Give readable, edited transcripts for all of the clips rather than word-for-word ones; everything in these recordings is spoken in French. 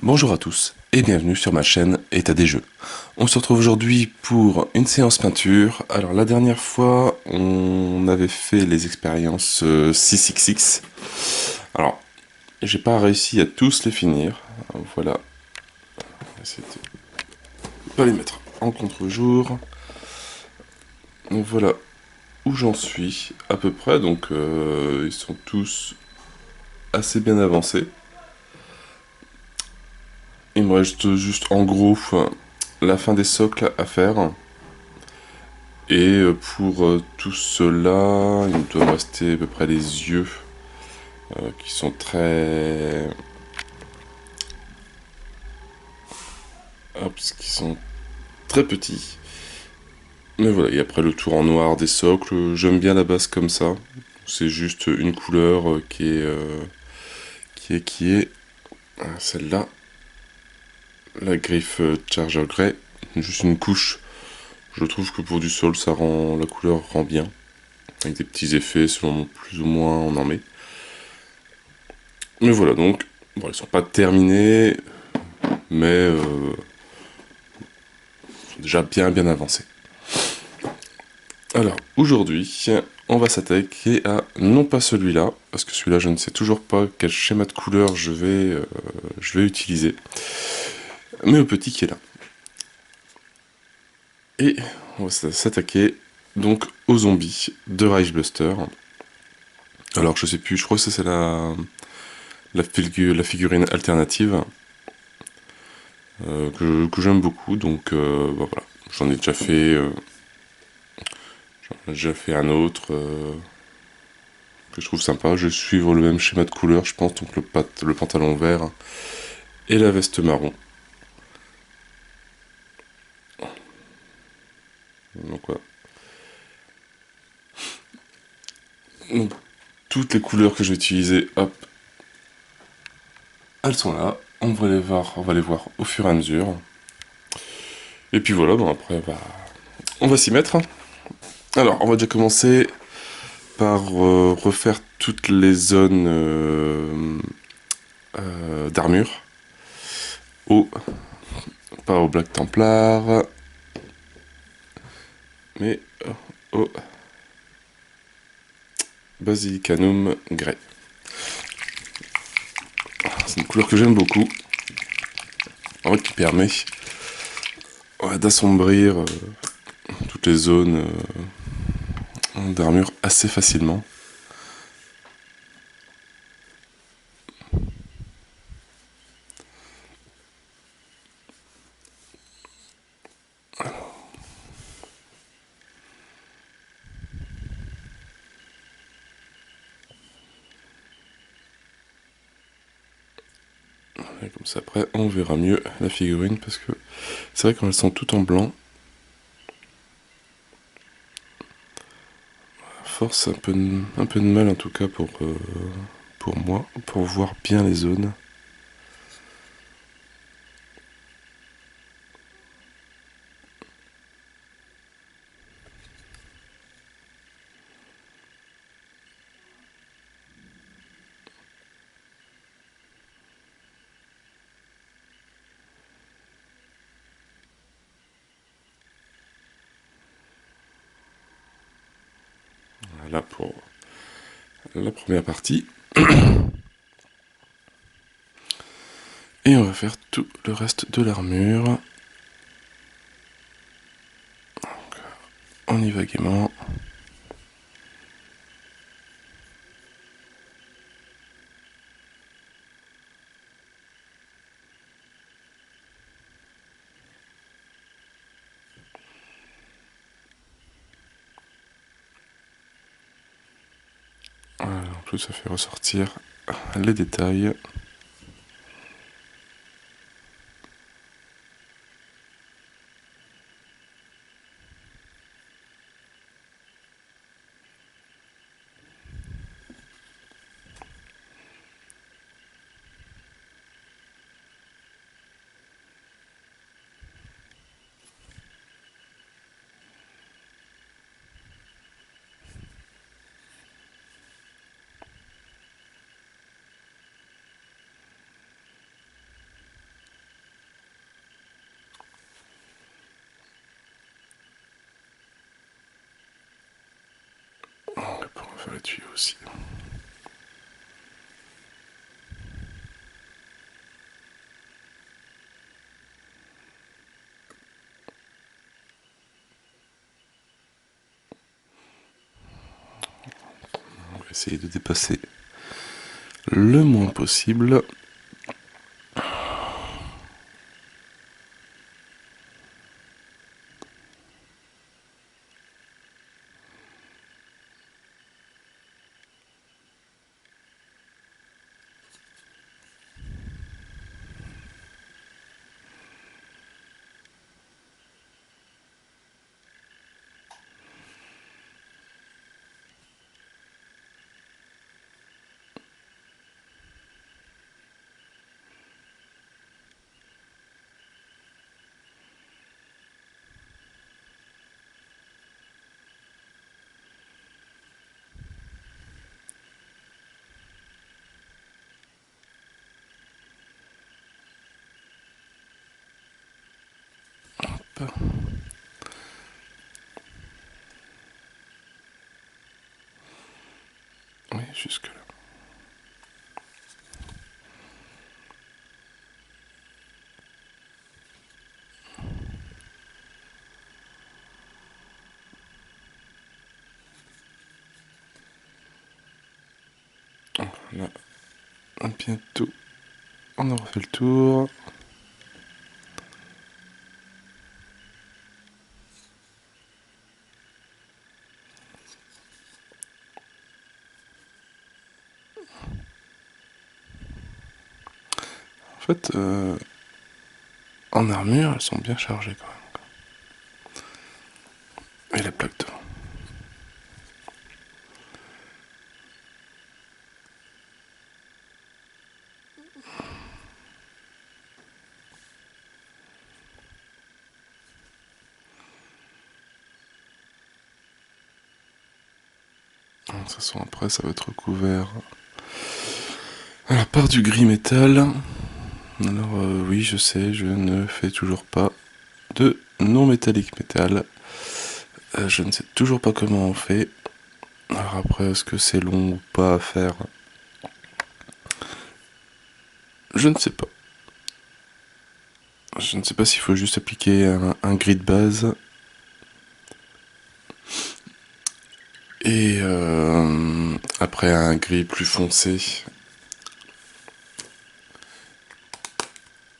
Bonjour à tous et bienvenue sur ma chaîne État des jeux. On se retrouve aujourd'hui pour une séance peinture. Alors la dernière fois on avait fait les expériences 6xx. Alors j'ai pas réussi à tous les finir. Voilà. On va essayer de pas les mettre en contre-jour. Donc voilà où j'en suis à peu près. Donc ils sont tous assez bien avancés. Il me reste juste en gros la fin des socles à faire. Et pour tout cela, il doit me rester à peu près les yeux qui sont très... Hop, qui sont très petits. Mais voilà, et après le tour en noir des socles, j'aime bien la base comme ça. C'est juste une couleur qui est celle-là. La griffe Charger Grey, juste une couche. Je trouve que pour du sol, la couleur rend bien. Avec des petits effets selon plus ou moins on en met. Mais voilà, donc, bon, ils sont pas terminés, mais sont déjà bien avancés. Alors, aujourd'hui, on va s'attaquer à, non pas celui-là, parce que celui-là, je ne sais toujours pas quel schéma de couleur je vais utiliser, mais au petit qui est là. Et on va s'attaquer donc aux zombies de Reichbuster. Alors, je sais plus, je crois que c'est la figurine alternative que j'aime beaucoup, donc bah voilà, j'en ai déjà fait. J'en ai déjà fait un autre que je trouve sympa. Je vais suivre le même schéma de couleur, je pense, donc le pantalon vert et la veste marron. Donc voilà. Donc, toutes les couleurs que je vais utiliser, hop, elles sont là. On va les voir au fur et à mesure. Et puis voilà, bon après, on va s'y mettre. Alors, on va déjà commencer par refaire toutes les zones d'armure. Au, pas au Black Templar, mais au Basilicanum Grey. C'est une couleur que j'aime beaucoup, en fait qui permet d'assombrir toutes les zones d'armure assez facilement. Et comme ça après on verra mieux la figurine, parce que c'est vrai quand elles sont toutes en blanc, force un peu de mal en tout cas pour moi, pour voir bien les zones. Là pour la première partie. Et on va faire tout le reste de l'armure. On y va gaiement. Voilà, en plus ça fait ressortir les détails. faire les tuyaux aussi. On va essayer de dépasser le moins possible. Hop. Oui, jusque là. Là, bientôt, on aura fait le tour. En fait, en armure, elles sont bien chargées quand même. Et la plaque devant. De toute façon, après, ça va être recouvert par du gris métal. Alors, oui, je sais, je ne fais toujours pas de non métallique métal. Je ne sais toujours pas comment on fait. Alors après, est-ce que c'est long ou pas à faire? Je ne sais pas. Je ne sais pas s'il faut juste appliquer un gris de base. Et après un gris plus foncé.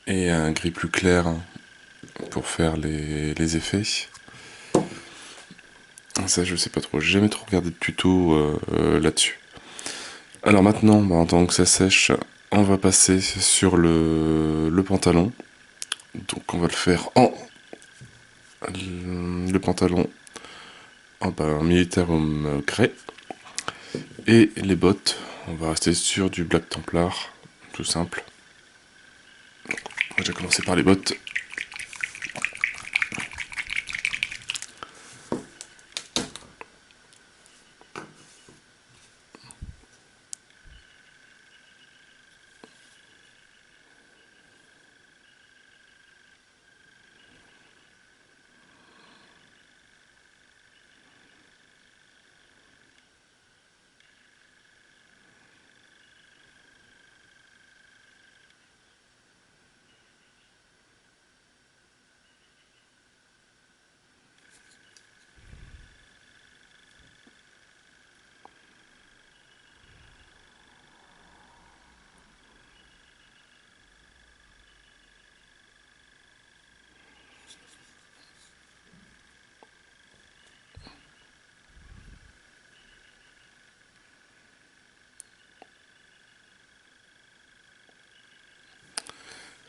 Et un gris plus clair pour faire les effets. Ça, je sais pas trop. J'ai jamais trop regardé de tuto là-dessus. Alors maintenant, en tant que ça sèche, on va passer sur le pantalon. Donc on va le faire en le pantalon en militaire grey. Et les bottes, on va rester sur du Black Templar, tout simple. On va déjà commencer par les bottes.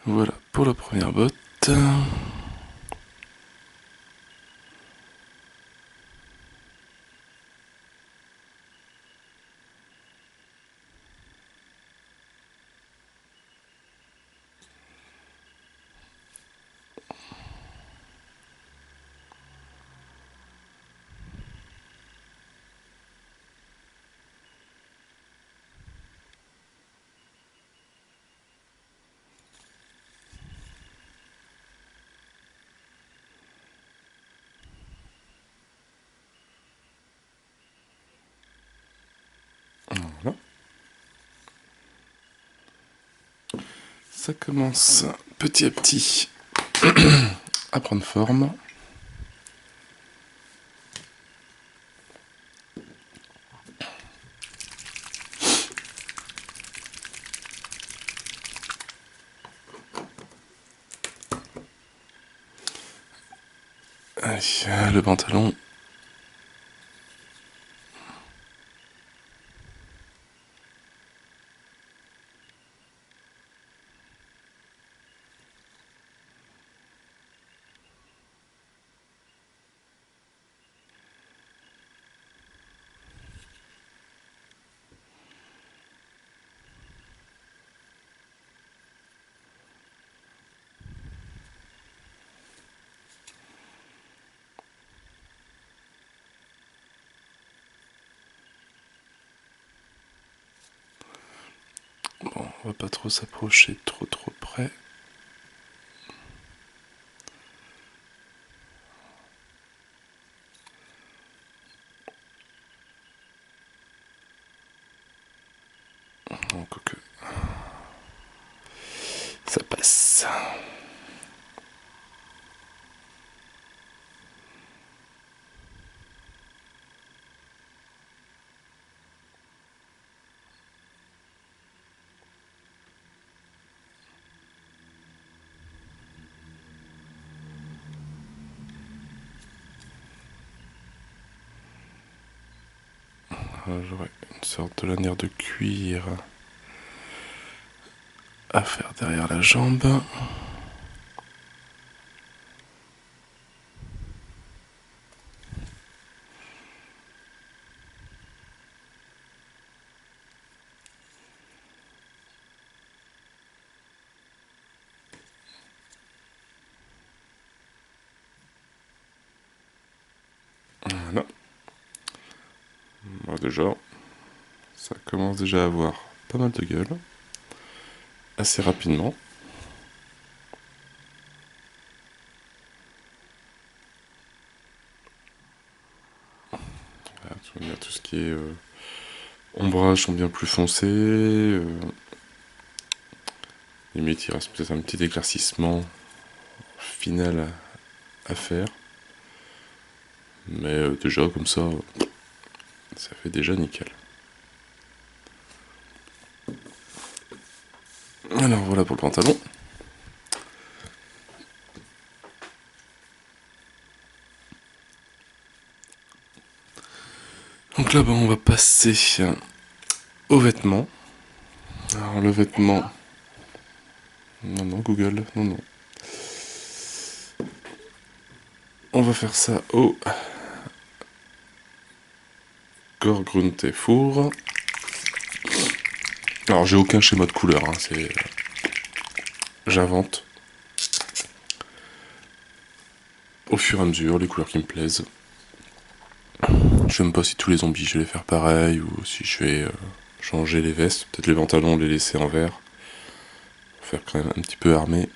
Voilà pour la première botte. ça commence petit à petit à prendre forme. Allez, le pantalon. Bon, on va pas trop s'approcher trop près. Donc, ça passe. J'aurais une sorte de lanière de cuir à faire derrière la jambe. Voilà. Bon, déjà, ça commence déjà à avoir pas mal de gueule. Assez rapidement. Voilà, tout ce qui est ombrage sont bien plus foncés. Limite, il reste peut-être un petit éclaircissement final à faire. Mais déjà, comme ça fait déjà nickel. Alors voilà pour le pantalon. Donc là-bas, on va passer au vêtement. Alors le vêtement... Non, non, Google, non, non. On va faire ça au Gorgrunte Four. Alors j'ai aucun schéma de couleur, hein, c'est... J'invente. Au fur et à mesure, les couleurs qui me plaisent. Je sais même pas si tous les zombies je vais les faire pareil, ou si je vais changer les vestes. Peut-être les pantalons les laisser en vert. Faire quand même un petit peu armé.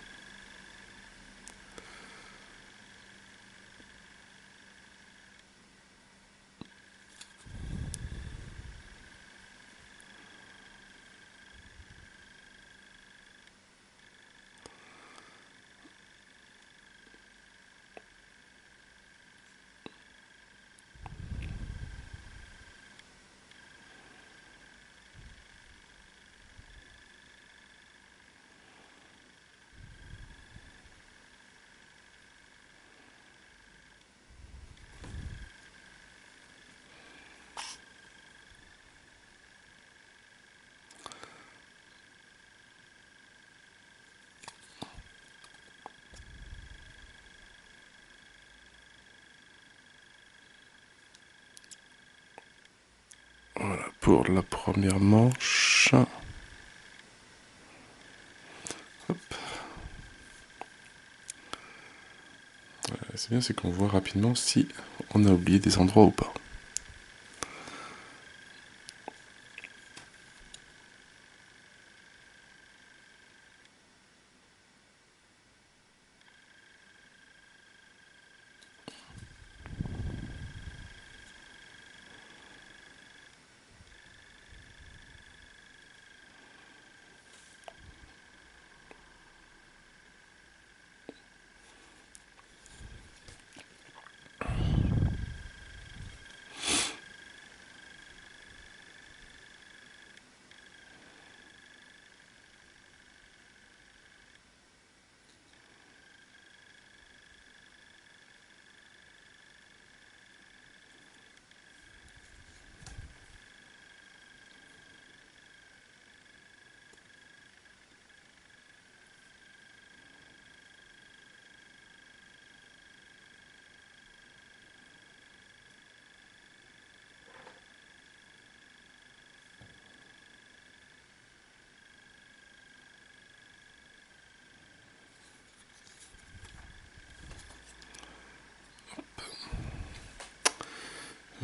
Voilà pour la première manche. Hop. C'est bien, c'est qu'on voit rapidement si on a oublié des endroits ou pas.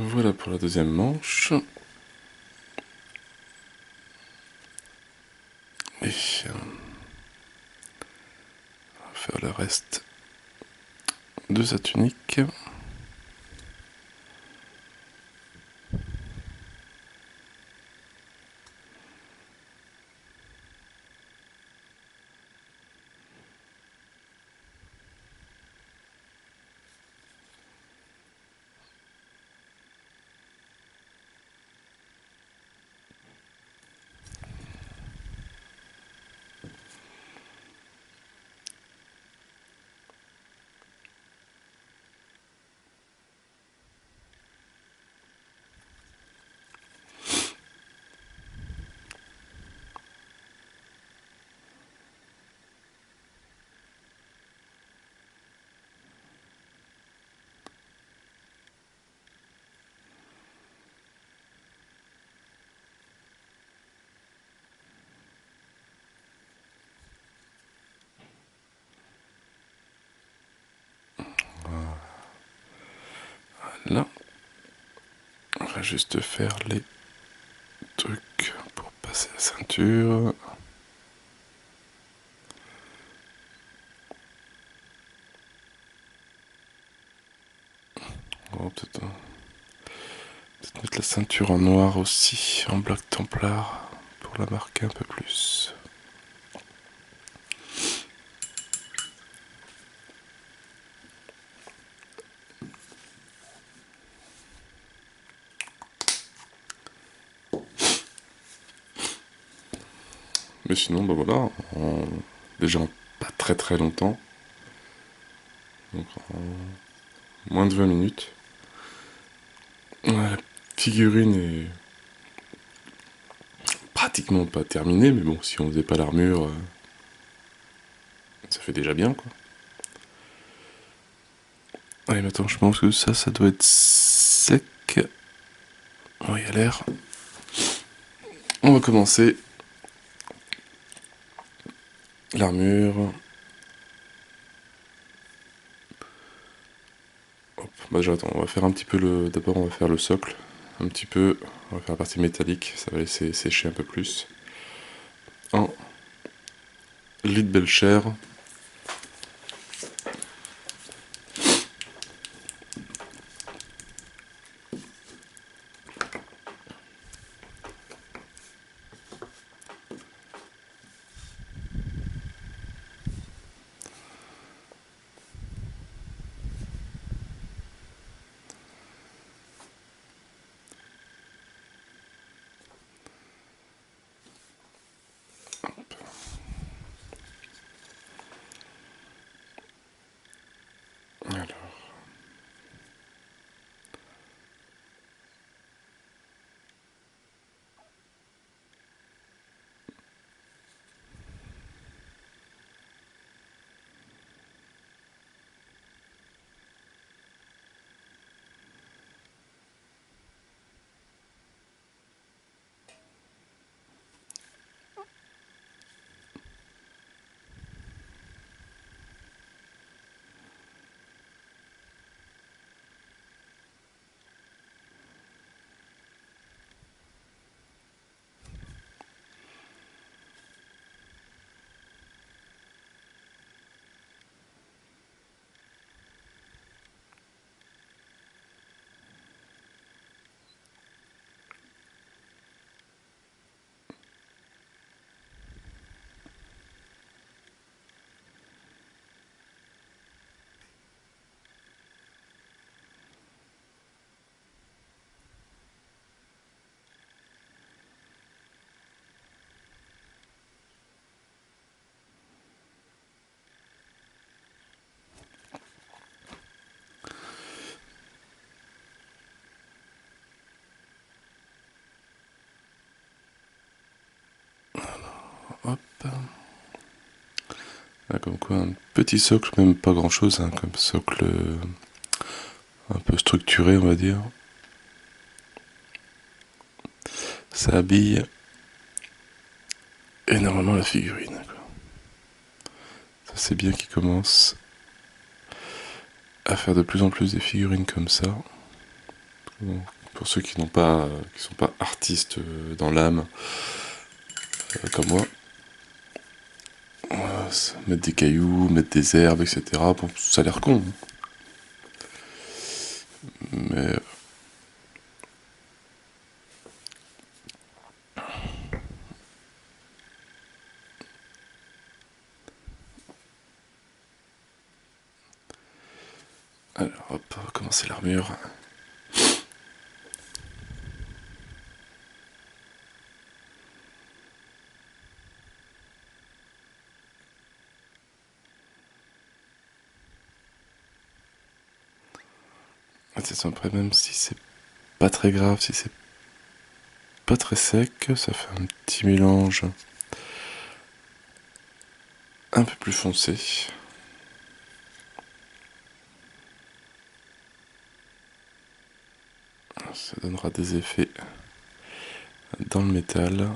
Voilà pour la deuxième manche. Et on va faire le reste de sa tunique. Là, on va juste faire les trucs pour passer la ceinture. On va peut-être mettre la ceinture en noir aussi, en bloc templar, pour la marquer un peu plus. Mais sinon, bah voilà, déjà en pas très très longtemps, donc en moins de 20 minutes, la figurine est pratiquement pas terminée, mais bon, si on faisait pas l'armure, ça fait déjà bien, quoi. Allez, maintenant, je pense que ça doit être sec. Oui, il a l'air. On va commencer l'armure. Hop, bah j'attends, on va faire un petit peu le... D'abord on va faire le socle, un petit peu, on va faire la partie métallique, ça va laisser sécher un peu plus. En lit de belle chair. Alors, hop. Là, comme quoi, un petit socle, même pas grand chose, hein, comme socle un peu structuré, on va dire. Ça habille énormément la figurine, quoi. Ça, c'est bien qu'il commence à faire de plus en plus des figurines comme ça. Bon, pour ceux qui n'ont pas, qui sont pas artistes dans l'âme, comme moi, mettre des cailloux, mettre des herbes, etc. Bon, ça a l'air con, mais alors hop, on va commencer l'armure. Attention, après, même si c'est pas très grave, si c'est pas très sec, ça fait un petit mélange un peu plus foncé. Ça donnera des effets dans le métal.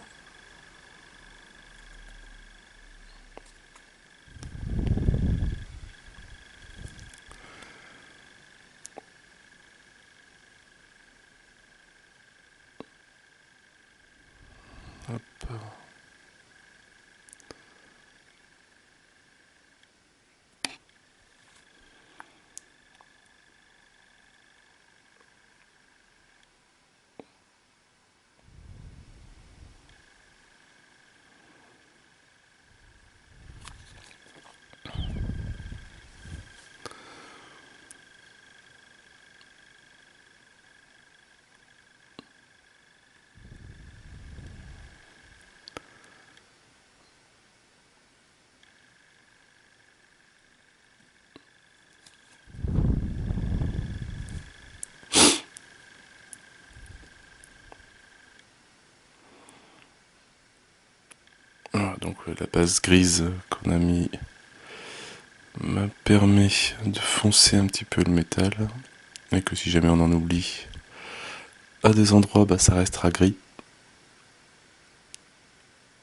Hop. Voilà, donc la base grise qu'on a mis me permet de foncer un petit peu le métal, et que si jamais on en oublie à des endroits, bah, ça restera gris.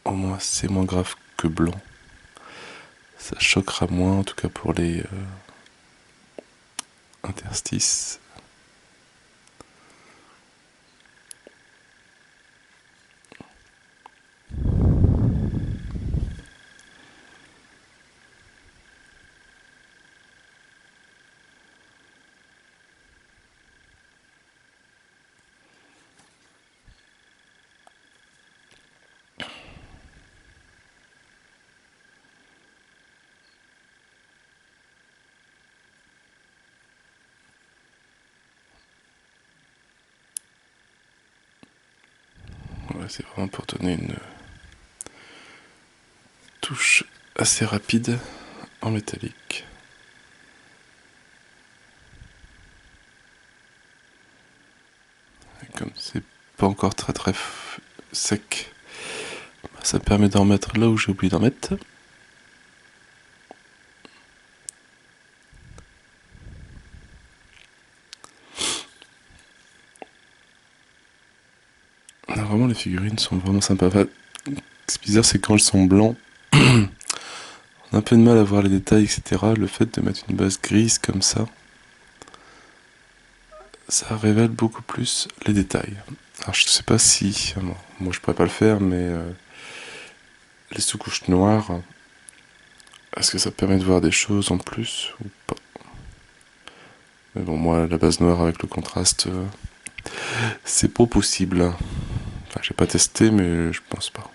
Au moins c'est moins grave que blanc. Ça choquera moins, en tout cas pour les interstices. Voilà, c'est vraiment pour donner une touche assez rapide en métallique. Et comme c'est pas encore très sec, ça me permet d'en mettre là où j'ai oublié d'en mettre. Ah, vraiment, les figurines sont vraiment sympas. Enfin, ce qui est bizarre, c'est quand elles sont blancs, on a un peu de mal à voir les détails, etc. Le fait de mettre une base grise comme ça révèle beaucoup plus les détails. Alors je sais pas si, bon, moi je pourrais pas le faire, mais les sous-couches noires, est-ce que ça permet de voir des choses en plus ou pas? Mais bon, moi la base noire avec le contraste, c'est pas possible. Enfin, j'ai pas testé, mais je pense pas.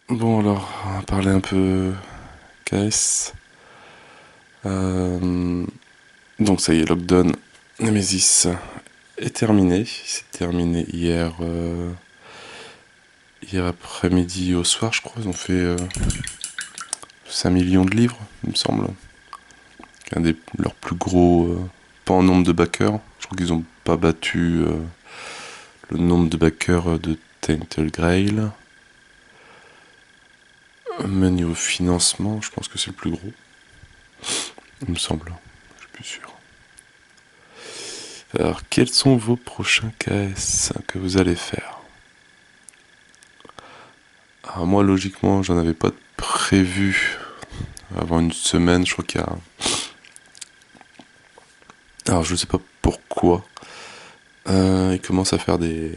Bon alors, on va parler un peu KS. Donc ça y est, Lockdown Nemesis est terminé. Il s'est terminé hier après-midi au soir, je crois. Ils ont fait 5 millions de livres, il me semble. Un des leurs plus gros, pas en nombre de backers. Je crois qu'ils n'ont pas battu le nombre de backers de Tainted Grail. Mais niveau financement, je pense que c'est le plus gros. Il me semble, je suis plus sûr. Alors, quels sont vos prochains KS que vous allez faire? Alors, moi, logiquement, j'en avais pas prévu avant une semaine, je crois qu'il y a... Alors, je sais pas pourquoi. Ils commencent à faire des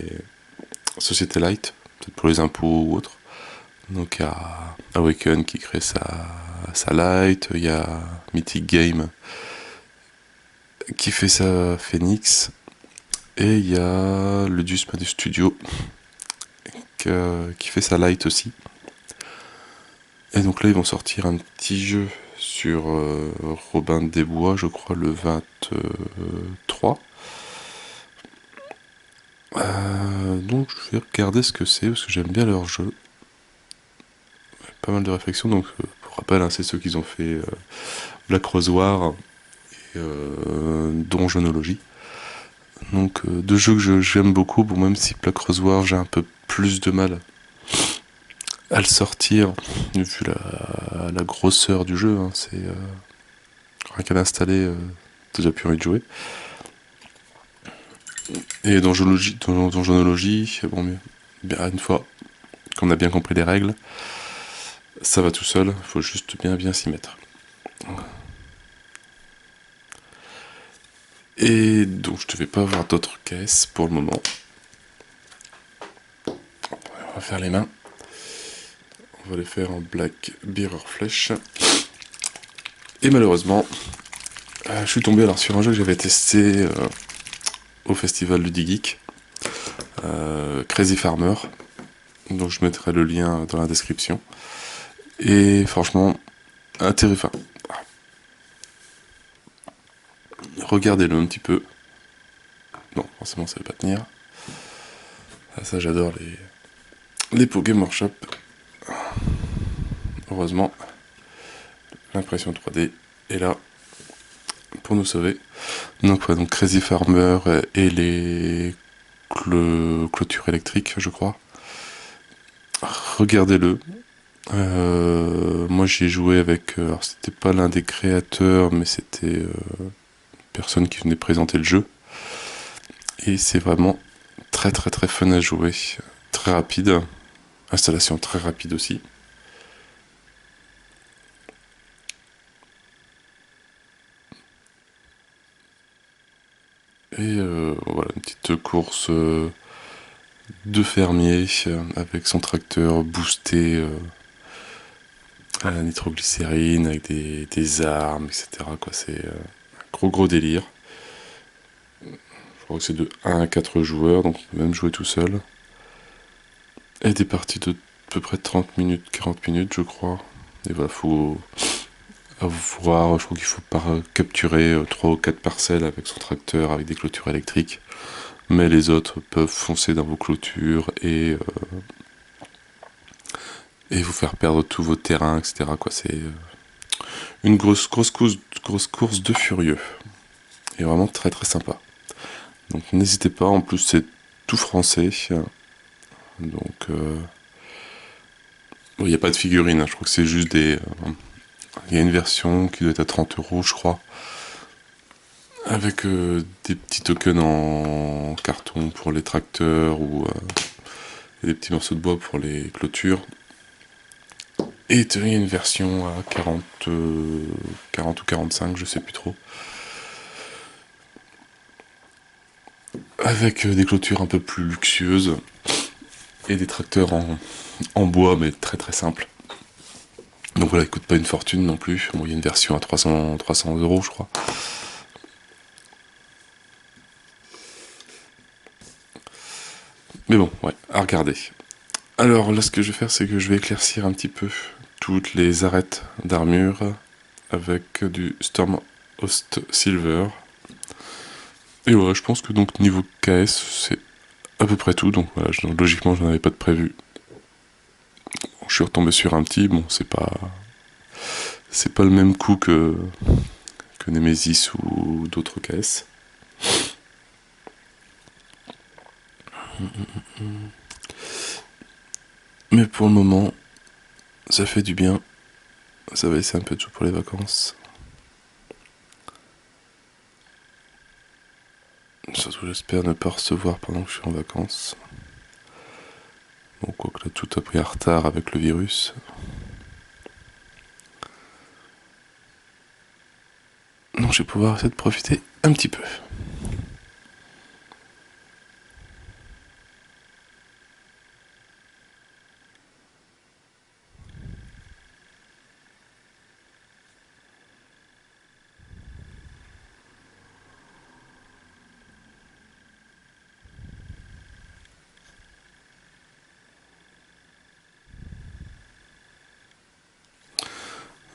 sociétés light, peut-être pour les impôts ou autre. Donc, il y a Awaken qui crée sa light, il y a Mythic Game qui fait sa Phoenix, et il y a le Dusma du Studio qui fait sa light aussi. Et donc là, ils vont sortir un petit jeu sur Robin des Bois, je crois, le 23. Donc je vais regarder ce que c'est, parce que j'aime bien leur jeu. Pas mal de réflexions, donc pour rappel, hein, c'est ceux qui ont fait Black Rose War et Donjonologie. Donc deux jeux que j'aime beaucoup, bon, même si Black Rose War, j'ai un peu plus de mal à le sortir, vu la grosseur du jeu, hein, c'est rien qu'à l'installer, t'as déjà plus envie de jouer. Et Donjonologie, bon, bien, une fois qu'on a bien compris les règles, ça va tout seul, il faut juste bien s'y mettre. Et donc je ne vais pas avoir d'autres caisses pour le moment. On va faire les mains. On va les faire en Black Mirror Flesh. Et malheureusement, je suis tombé alors sur un jeu que j'avais testé au festival du D-Geek, Crazy Farmer. Donc je mettrai le lien dans la description. Et franchement, intéressant. Regardez-le un petit peu. Non, forcément ça ne va pas tenir. Ah, ça j'adore les Pokémon Workshop. Heureusement, l'impression 3D est là pour nous sauver. Donc, ouais, donc Crazy Farmer et les clôtures électriques, je crois. Regardez-le. Moi j'y ai joué avec... alors c'était pas l'un des créateurs, mais c'était une personne qui venait présenter le jeu. Et c'est vraiment très fun à jouer. Très rapide. Installation très rapide aussi. Et voilà, une petite course de fermier avec son tracteur boosté à la nitroglycérine, avec des armes, etc. Quoi, c'est un gros délire. Je crois que c'est de 1 à 4 joueurs, donc on peut même jouer tout seul. Et des parties de à peu près 30 minutes, 40 minutes, je crois. Et voilà, faut voir, je crois qu'il faut capturer 3 ou 4 parcelles avec son tracteur, avec des clôtures électriques. Mais les autres peuvent foncer dans vos clôtures et vous faire perdre tous vos terrains, etc. Quoi, c'est une grosse course de furieux. Et vraiment très sympa. Donc n'hésitez pas, en plus c'est tout français. Donc il n'y a pas de figurines, hein, je crois que c'est juste des... Il y a une version qui doit être à 30 €, je crois. Avec des petits tokens en carton pour les tracteurs ou des petits morceaux de bois pour les clôtures. Et il y a une version à 40 ou 45, je sais plus trop. Avec des clôtures un peu plus luxueuses. Et des tracteurs en bois, mais très simples. Donc voilà, il coûte pas une fortune non plus. Bon, il y a une version à 300 €, je crois. Mais bon, ouais, à regarder. Alors là, ce que je vais faire, c'est que je vais éclaircir un petit peu toutes les arêtes d'armure avec du Storm Host Silver. Et voilà, je pense que donc niveau KS, c'est à peu près tout. Donc voilà, logiquement, j'en avais pas de prévu. Je suis retombé sur un petit, bon, c'est pas le même coup que Nemesis ou d'autres KS. Mais pour le moment, ça fait du bien. Ça va laisser un peu de tout pour les vacances. Surtout j'espère ne pas recevoir pendant que je suis en vacances. Bon, quoique là tout a pris un retard avec le virus. Donc je vais pouvoir essayer de profiter un petit peu.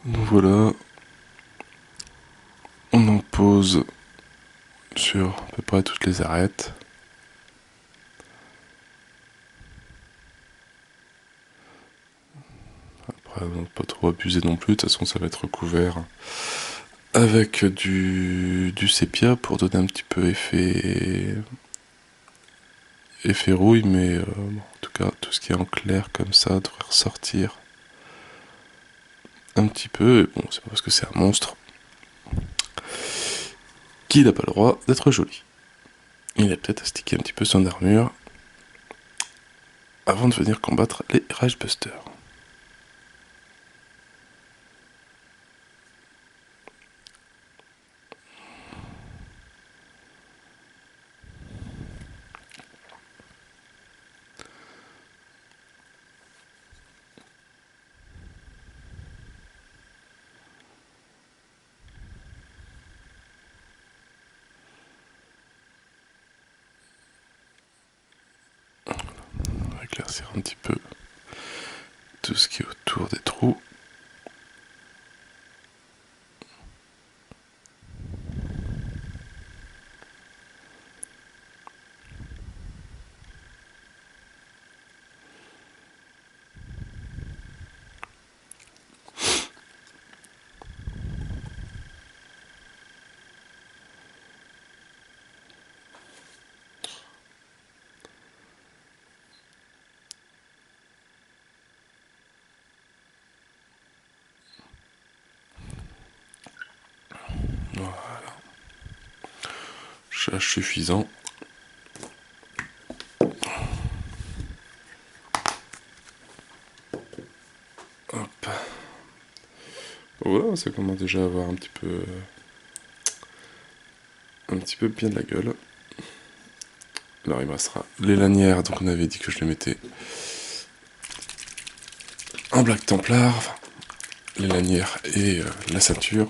Donc voilà, on en pose sur à peu près toutes les arêtes. Après, pas trop abuser non plus, de toute façon ça va être recouvert avec du sépia pour donner un petit peu effet rouille, mais bon, en tout cas tout ce qui est en clair comme ça devrait ressortir un petit peu. Et bon, c'est pas parce que c'est un monstre qu'il n'a pas le droit d'être joli. Il a peut-être astiqué un petit peu son armure avant de venir combattre les Ragebusters. On va éclaircir un petit peu tout ce qui est autour des trous. Voilà, châche suffisant. Hop. Voilà, ça commence déjà à avoir un petit peu bien de la gueule. Alors il me restera les lanières, donc on avait dit que je les mettais en Black Templar, enfin, les lanières et la ceinture.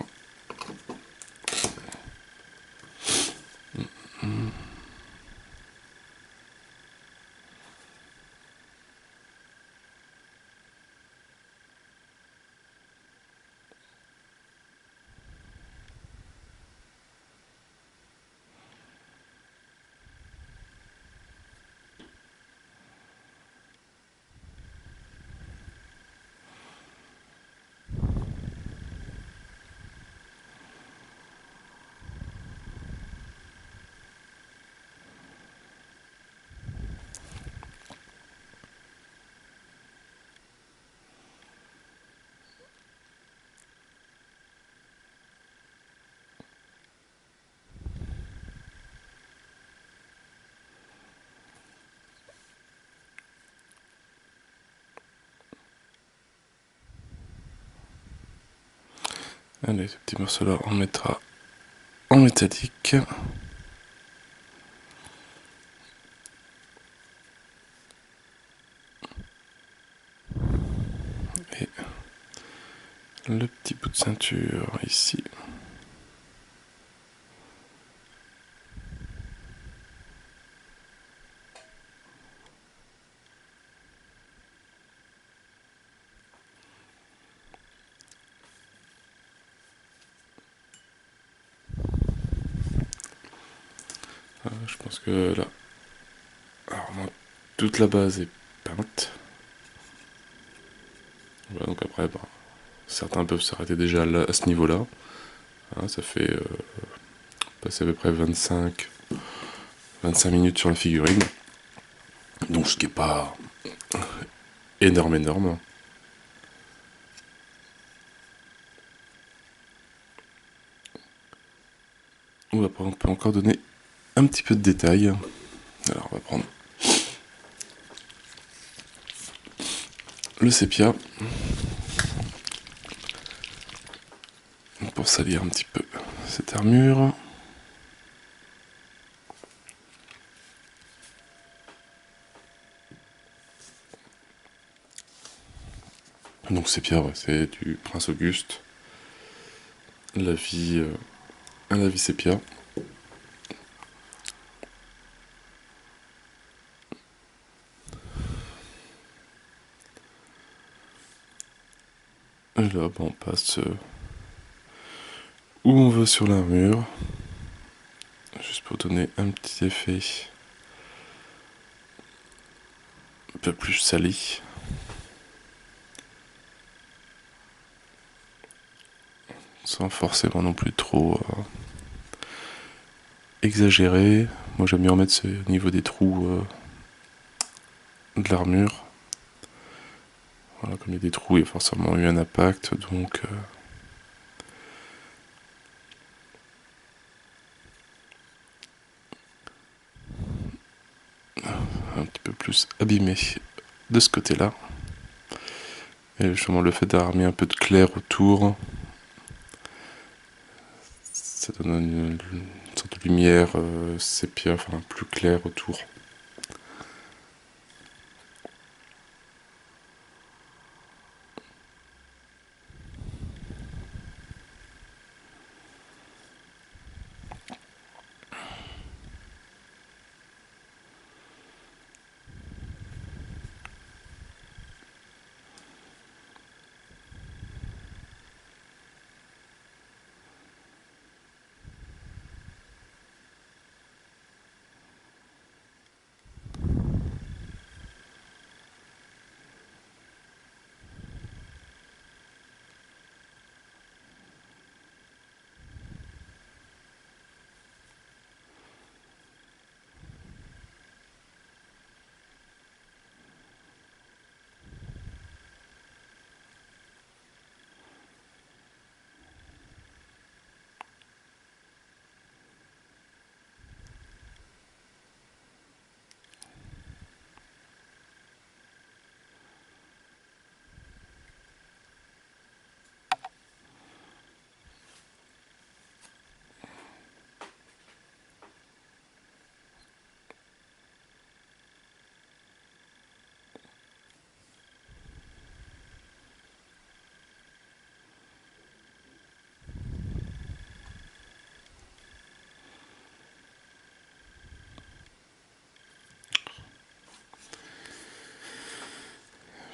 Allez, ce petit morceau là, on le mettra en métallique. Et le petit bout de ceinture ici. Je pense que là, alors moi, toute la base est peinte. Voilà, donc après, bah, certains peuvent s'arrêter déjà là, à ce niveau-là. Hein, ça fait passer à peu près 25 minutes sur la figurine. Donc ce qui est pas énorme. Ou après on peut encore donner un petit peu de détails. Alors on va prendre le sépia pour salir un petit peu cette armure. Donc sépia, ouais, c'est du Prince Auguste. La vie sépia. Et là, on passe où on veut sur l'armure. Juste pour donner un petit effet un peu plus sali. Sans forcément non plus trop exagérer. Moi j'aime bien en mettre au niveau des trous de l'armure. Voilà, comme il y a des trous, il y a forcément eu un impact, donc un petit peu plus abîmé de ce côté-là. Et justement le fait d'armer un peu de clair autour, ça donne une sorte de lumière sépia, enfin plus claire autour.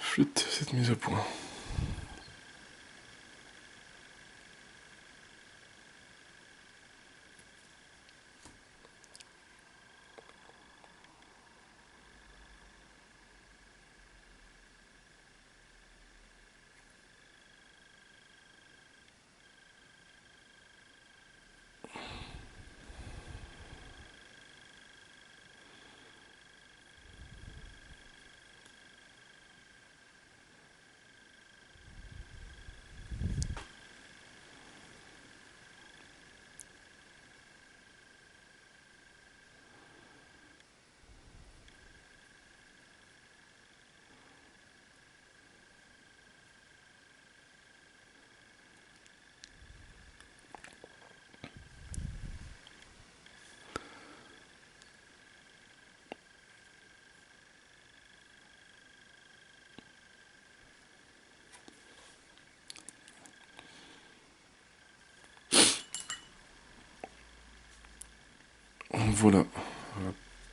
Flûte cette mise au point. Voilà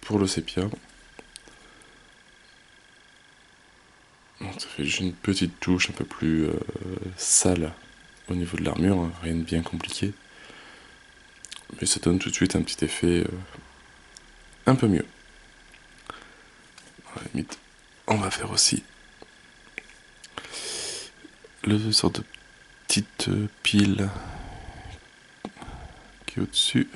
pour le sépia. Ça fait juste une petite touche un peu plus sale au niveau de l'armure, hein, rien de bien compliqué. Mais ça donne tout de suite un petit effet un peu mieux. À la limite, on va faire aussi le sorte de petite pile qui est au-dessus.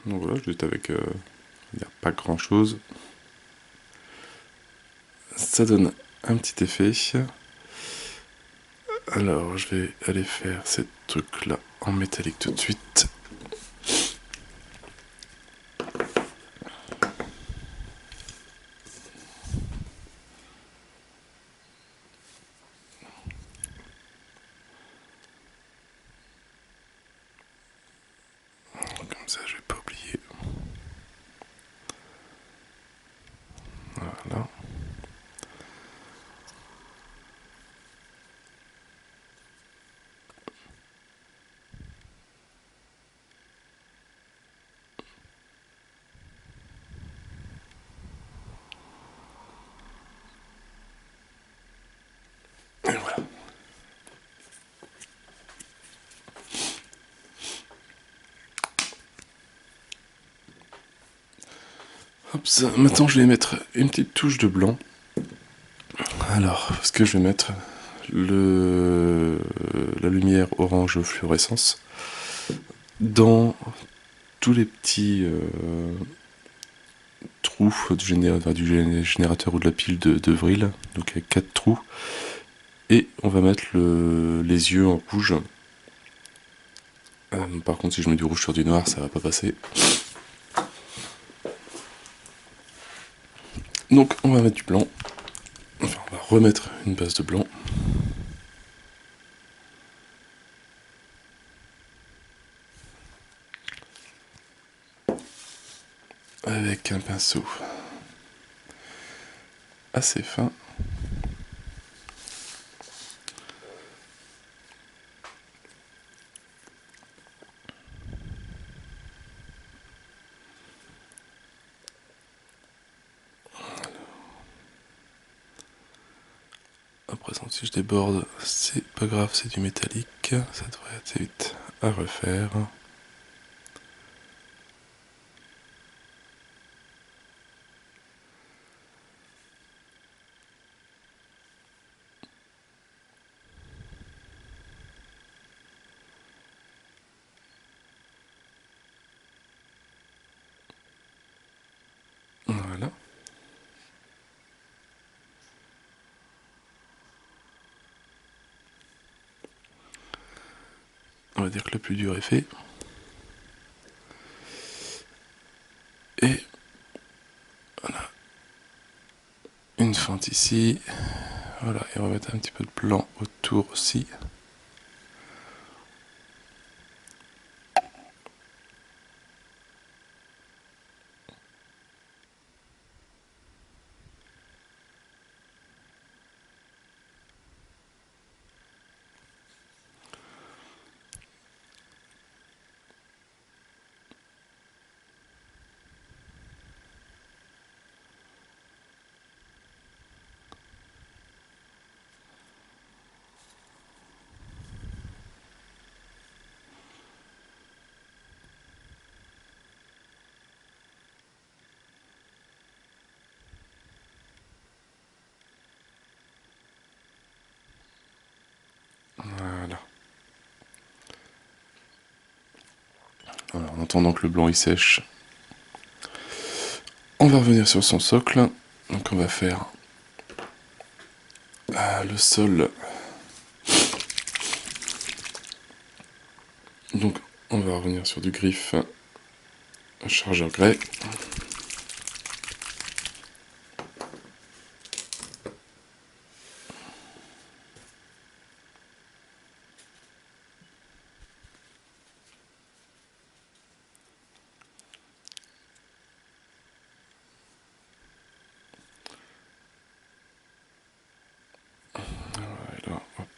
Donc voilà, je lutte avec il n'y a pas grand chose. Ça donne un petit effet. Alors je vais aller faire ces trucs là en métallique tout de suite. Comme ça je vais pas oublier. Voilà. Et voilà. Hop, ça. Maintenant je vais mettre une petite touche de blanc. Alors, ce que je vais mettre la lumière orange fluorescence dans tous les petits trous du générateur ou de la pile de vril. Donc il y a 4 trous. Et on va mettre les yeux en rouge. Par contre, si je mets du rouge sur du noir, ça va pas passer. Donc on va mettre du blanc. Enfin, on va remettre une base de blanc. Avec un pinceau assez fin. Après, si je déborde, c'est pas grave, c'est du métallique. Ça devrait être vite à refaire. Voilà. On va dire que le plus dur est fait. Et voilà. Une fente ici. Voilà, et on va mettre un petit peu de blanc autour aussi. Voilà. Voilà, en attendant que le blanc il sèche, on va revenir sur son socle. Donc on va faire le sol. Donc on va revenir sur du griffe chargeur grès. Voilà, hop.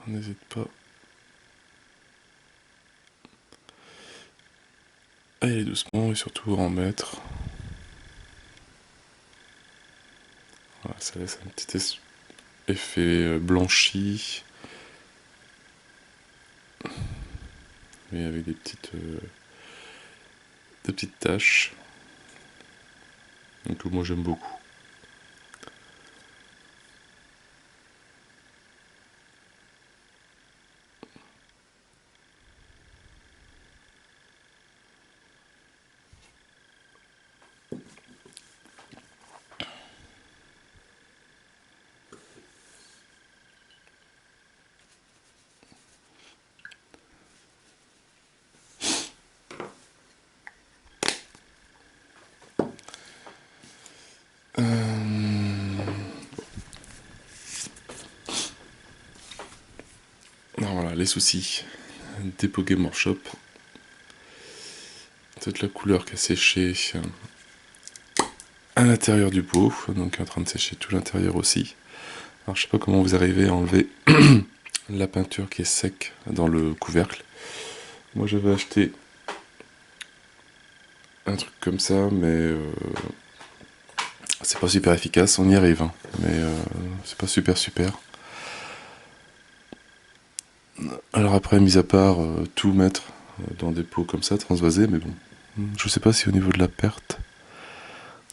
On n'hésite pas à y aller doucement et surtout en mettre. Voilà, ça laisse un petit effet blanchi. Mais avec des petites taches. Donc moi j'aime beaucoup. Non, voilà, les soucis. Dépôt Game Workshop. Toute la couleur qui a séché à l'intérieur du pot, donc en train de sécher tout l'intérieur aussi. Alors je sais pas comment vous arrivez à enlever la peinture qui est sec dans le couvercle. Moi j'avais acheté un truc comme ça, mais c'est pas super efficace, on y arrive, hein, mais c'est pas super. Alors après, mis à part tout mettre dans des pots comme ça, transvasés, mais bon, je sais pas si au niveau de la perte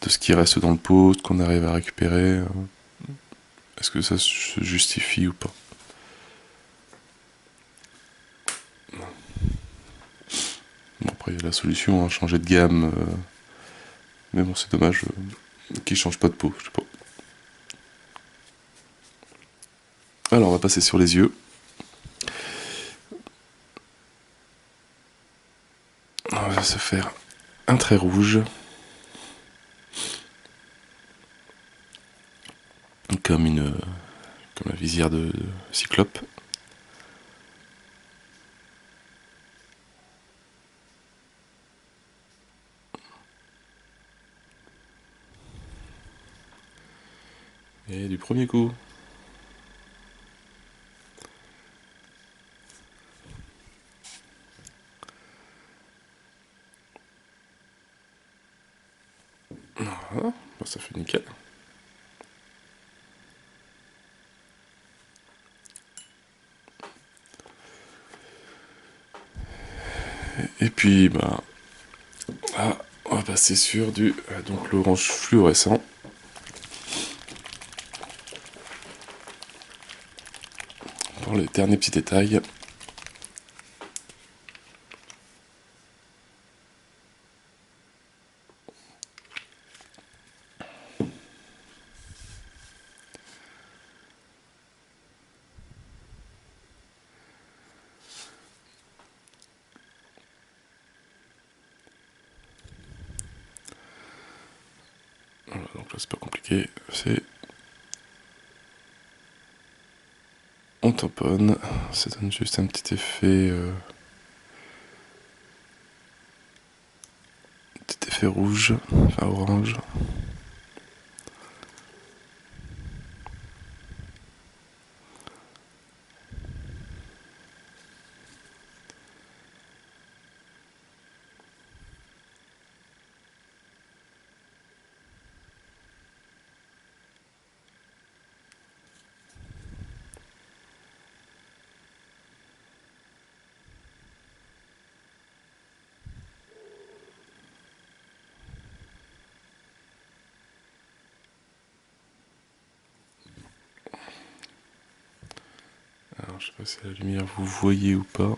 de ce qui reste dans le pot, ce qu'on arrive à récupérer, est-ce que ça se justifie ou pas. Bon, après, il y a la solution, hein, changer de gamme, mais bon, c'est dommage qu'ils changent pas de pot, je sais pas. Alors, on va passer sur les yeux. On va se faire un trait rouge. Comme la visière de Cyclope. Et du premier coup. Voilà, bah, ça fait nickel. Et puis, bah, là, on va passer sur du donc l'orange fluorescent. Pour les derniers petits détails. Voilà, donc là c'est pas compliqué, c'est on tamponne, ça donne juste un petit effet rouge, enfin orange. Alors je sais pas si la lumière vous voyez ou pas.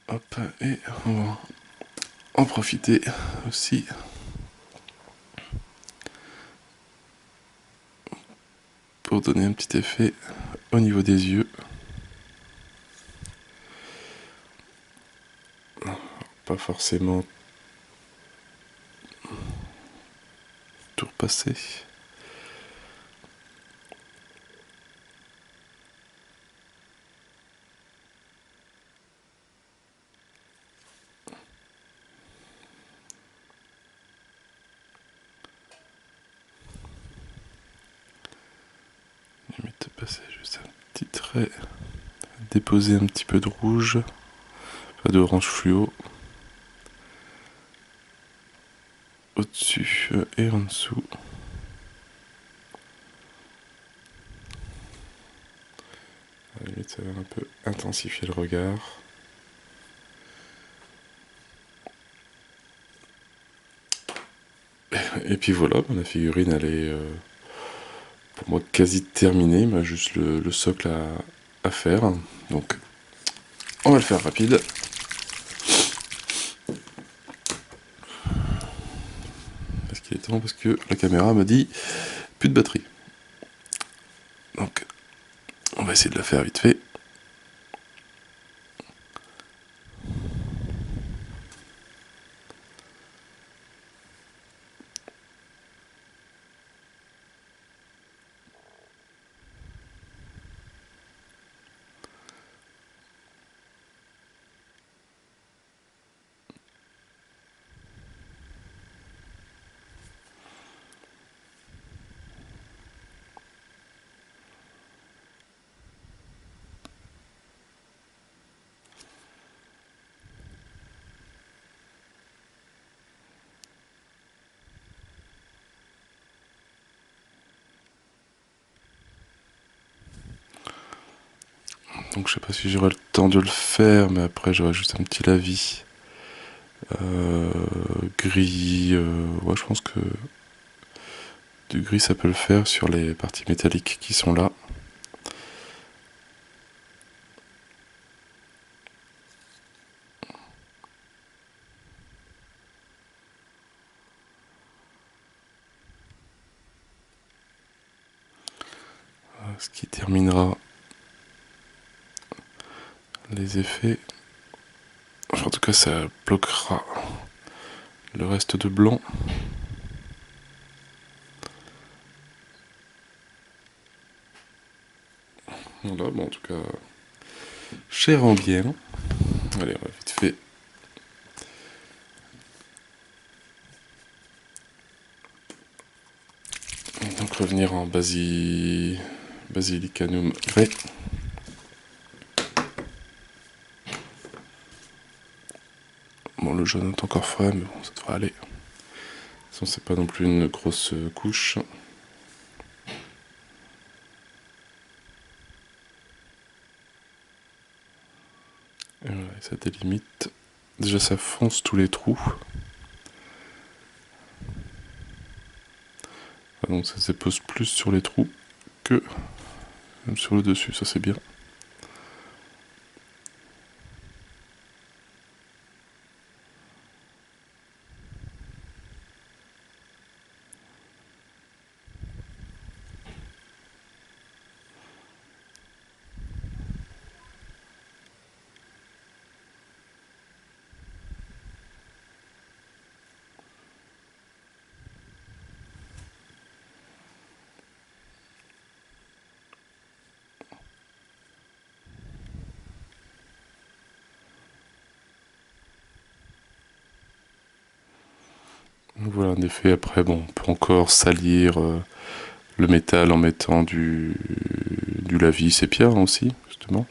Hop, et on va en profiter aussi pour donner un petit effet au niveau des yeux. Pas forcément tout repasser. Limite de passer juste un petit trait, déposer un petit peu de rouge, pas d'orange fluo. Au-dessus et en dessous. À la limite, ça va un peu intensifier le regard. Et puis voilà, la figurine elle est pour moi quasi terminée, il m'a juste le socle à faire. Donc on va le faire rapide. Parce qu'il est temps, parce que la caméra m'a dit plus de batterie. Donc on va essayer de la faire vite fait. Donc je sais pas si j'aurai le temps de le faire, mais après j'aurai juste un petit lavis gris. Ouais, je pense que du gris ça peut le faire sur les parties métalliques qui sont là. Ce qui terminera les effets. Enfin, en tout cas, ça bloquera le reste de blanc. Voilà, bon, en tout cas, cher en bien. Allez, on va vite fait. Donc revenir en Basilicanum grey. Bon, le jaune est encore frais, mais bon, ça devrait aller. De toute façon, c'est pas non plus une grosse couche. Et voilà, ça délimite. Déjà, ça fonce tous les trous. Donc ça se pose plus sur les trous que sur le dessus, ça c'est bien. Donc voilà un effet. Après, bon, on peut encore salir le métal en mettant du lavis sépia aussi, justement.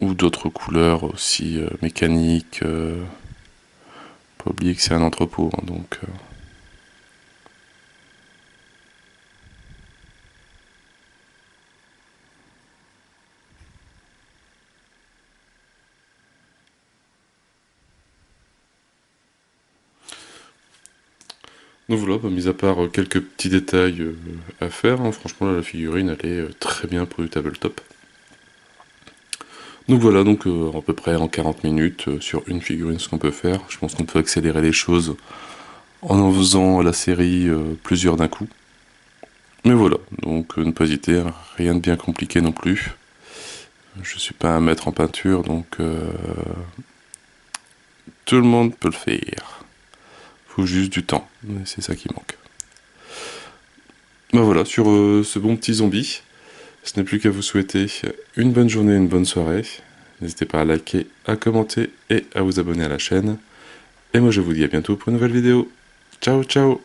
Ou d'autres couleurs aussi mécaniques. Pas oublier que c'est un entrepôt, hein, donc... Donc voilà, bah, mis à part quelques petits détails à faire, hein, franchement là, la figurine elle est très bien pour du tabletop. Donc voilà, donc à peu près en 40 minutes sur une figurine ce qu'on peut faire. Je pense qu'on peut accélérer les choses en faisant la série plusieurs d'un coup. Mais voilà, donc ne pas hésiter, hein, rien de bien compliqué non plus. Je suis pas un maître en peinture, donc tout le monde peut le faire. Faut juste du temps, c'est ça qui manque. Ben voilà, sur ce bon petit zombie, ce n'est plus qu'à vous souhaiter une bonne journée, une bonne soirée. N'hésitez pas à liker, à commenter et à vous abonner à la chaîne. Et moi je vous dis à bientôt pour une nouvelle vidéo. Ciao ciao!